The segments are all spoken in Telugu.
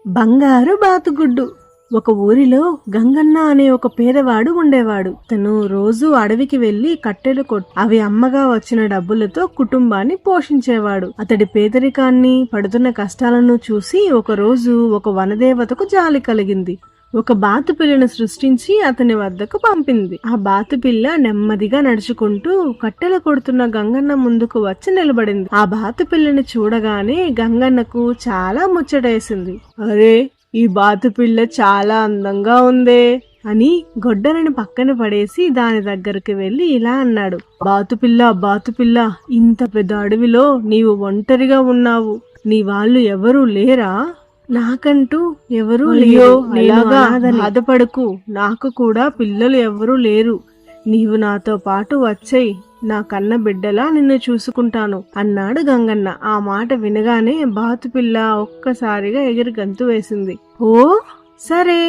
బంగారు బాతుగుడ్డు. ఒక ఊరిలో గంగన్న అనే ఒక పేదవాడు ఉండేవాడు. తను రోజు అడవికి వెళ్లి కట్టెలు అవి అమ్మగా వచ్చిన డబ్బులతో కుటుంబాన్ని పోషించేవాడు. అతడి పేదరికాన్ని, పడుతున్న కష్టాలను చూసి ఒక రోజు ఒక వనదేవతకు జాలి కలిగింది. ఒక బాతుపిల్లను సృష్టించి అతని వద్దకు పంపింది. ఆ బాతుపిల్ల నెమ్మదిగా నడుచుకుంటూ కట్టెలు కొడుతున్న గంగన్న ముందుకు వచ్చి నిలబడింది. ఆ బాతుపిల్లని చూడగానే గంగన్నకు చాలా ముచ్చటేసింది. అరే, ఈ బాతుపిల్ల చాలా అందంగా ఉందే అని గొడ్డలని పక్కన పడేసి దాని దగ్గరికి వెళ్లి ఇలా అన్నాడు. బాతుపిల్ల, ఇంత పెద్ద అడవిలో నీవు ఒంటరిగా ఉన్నావు. నీ వాళ్ళు ఎవరూ లేరా? నాకంటూ ఎవరూ లేరు. బాధపడకు, నాకు కూడా పిల్లలు ఎవరూ లేరు. నీవు నాతో పాటు వచ్చేయ్, నా కన్న బిడ్డలా నిన్ను చూసుకుంటాను అన్నాడు గంగన్న. ఆ మాట వినగానే బాతుపిల్ల ఒక్కసారిగా ఎగిరి గంతు వేసింది. ఓ సరే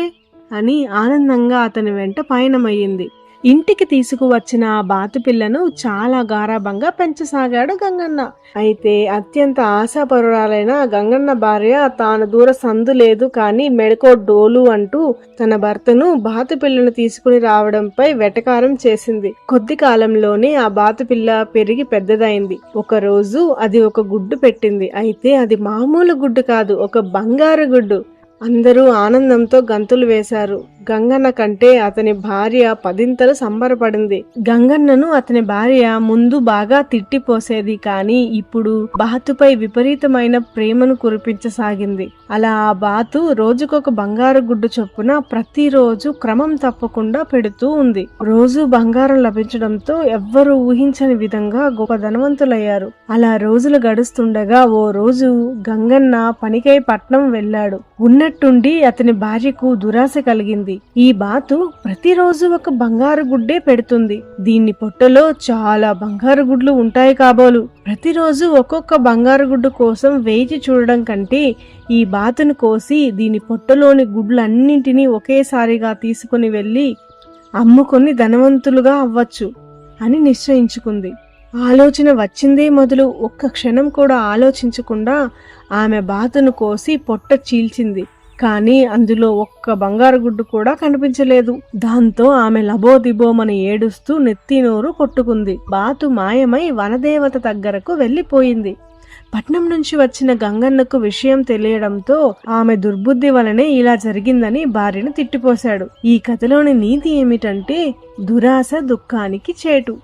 అని ఆనందంగా అతని వెంట పయనమయ్యింది. ఇంటికి తీసుకువచ్చిన ఆ బాతుపిల్లను చాలా గారాబంగా పెంచసాగాడు గంగన్న. అయితే అత్యంత ఆశాపరురాలైన గంగన్న భార్య తాను దూర సందు లేదు కాని మెడకో డోలు అంటూ తన భర్తను బాతుపిల్లను తీసుకుని రావడంపై వెటకారం చేసింది. కొద్ది కాలంలోనే ఆ బాతుపిల్ల పెరిగి పెద్దదైంది. ఒక రోజు అది ఒక గుడ్డు పెట్టింది. అయితే అది మామూలు గుడ్డు కాదు, ఒక బంగారు గుడ్డు. అందరూ ఆనందంతో గంతులు వేశారు. గంగన్న కంటే అతని భార్య పదింతలు సంబరపడింది. గంగన్నను అతని భార్య ముందు బాగా తిట్టిపోసేది, కానీ ఇప్పుడు బాతుపై విపరీతమైన ప్రేమను కురిపించసాగింది. అలా ఆ బాతు రోజుకొక బంగారు గుడ్డు చొప్పున ప్రతిరోజు క్రమం తప్పకుండా పెడుతూ ఉంది. రోజు బంగారం లభించడంతో ఎవ్వరూ ఊహించని విధంగా గొప్ప ధనవంతులయ్యారు. అలా రోజులు గడుస్తుండగా ఓ రోజు గంగన్న పనికై పట్నం వెళ్ళాడు. ఉన్నట్టుండి అతని భార్యకు దురాశ కలిగింది. ఈ బాతు ప్రతిరోజు ఒక బంగారు గుడ్డే పెడుతుంది. దీన్ని పొట్టలో చాలా బంగారు గుడ్లు ఉంటాయి కాబోలు. ప్రతిరోజు ఒక్కొక్క బంగారు గుడ్డు కోసం వేచి చూడడం కంటే ఈ బాతును కోసి దీని పొట్టలోని గుడ్లన్నింటినీ ఒకేసారిగా తీసుకుని వెళ్లి అమ్ముకొని ధనవంతులుగా అవ్వచ్చు అని నిశ్చయించుకుంది. ఆలోచన వచ్చిందే మొదలు ఒక్క క్షణం కూడా ఆలోచించకుండా ఆమె బాతును కోసి పొట్ట చీల్చింది. కానీ అందులో ఒక్క బంగారు గుడ్డు కూడా కనిపించలేదు. దాంతో ఆమె లబోదిబోమని ఏడుస్తూ నెత్తి నోరు కొట్టుకుంది. బాతు మాయమై వనదేవత దగ్గరకు వెళ్లిపోయింది. పట్నం నుంచి వచ్చిన గంగన్నకు విషయం తెలియడంతో ఆమె దుర్బుద్ధి వలనే ఇలా జరిగిందని భార్యను తిట్టిపోశాడు. ఈ కథలోని నీతి ఏమిటంటే దురాశ దుఃఖానికి చేటు.